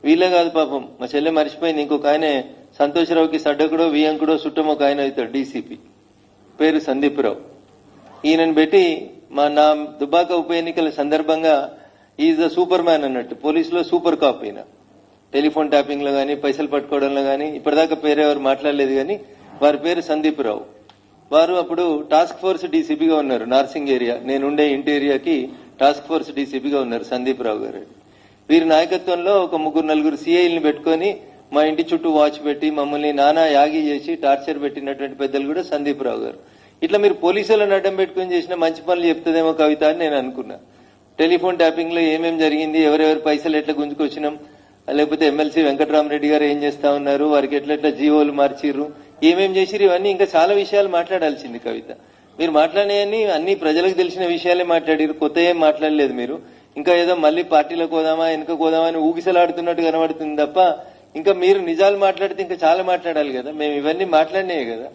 వీళ్ళే కాదు పాపం, మా చెల్లె మర్చిపోయింది, ఇంకొక ఆయన సంతోషరావుకి సడ్డకుడో వియంకుడో చుట్టమో ఒక ఆయన అవుతాడు డీసీపీ, పేరు సందీప్ రావు. ఈయనను పెట్టి నా దుబ్బాక ఉప ఎన్నికల సందర్భంగా ఈజ్ ద సూపర్ మ్యాన్ అన్నట్టు, పోలీసులో సూపర్ కాప్ ఈయన. టెలిఫోన్ ట్యాపింగ్ లో గానీ, పైసలు పట్టుకోవడంలో గానీ ఇప్పటిదాకా పేరెవరు మాట్లాడలేదు గానీ వారి పేరు సందీప్ రావు. వారు అప్పుడు టాస్క్ ఫోర్స్ డీసీపీగా ఉన్నారు నార్సింగ్ ఏరియా, నేనుండే ఇంటి ఏరియాకి టాస్క్ ఫోర్స్ డీసీపీగా ఉన్నారు సందీప్ రావు గారు. వీరి నాయకత్వంలో ఒక 3-4 సిఐల్ని పెట్టుకుని మా ఇంటి చుట్టూ వాచ్ పెట్టి మమ్మల్ని నానా యాగి చేసి టార్చర్ పెట్టినటువంటి పెద్దలు కూడా సందీప్ రావు గారు. ఇట్లా మీరు పోలీసులను అడ్డం పెట్టుకుని చేసిన మంచి పనులు చెప్తుందేమో కవిత అని నేను అనుకున్నా. టెలిఫోన్ ట్యాపింగ్ లో ఏమేం జరిగింది, ఎవరెవరి పైసలు ఎట్లా గుంజుకొచ్చినాం, లేకపోతే ఎమ్మెల్సీ వెంకటరామరెడ్డి గారు ఏం చేస్తా ఉన్నారు, వారికి ఎట్లెట్లా జీవోలు మార్చిర్రు, ఏమేం చేసిరు, ఇవన్నీ ఇంకా చాలా విషయాలు మాట్లాడాల్సింది కవిత. మీరు మాట్లాడేవన్నీ అన్ని ప్రజలకు తెలిసిన విషయాలే మాట్లాడారు, కొత్త ఏం మాట్లాడలేదు మీరు. ఇంకా ఏదో మళ్ళీ పార్టీలకు పోదామా వెనుక పోదామా అని ఊగిసలాడుతున్నట్టు కనబడుతుంది తప్ప ఇంకా మీరు నిజాలు మాట్లాడితే ఇంకా చాలా మాట్లాడాలి కదా. మేము ఇవన్నీ మాట్లాడినాయి కదా.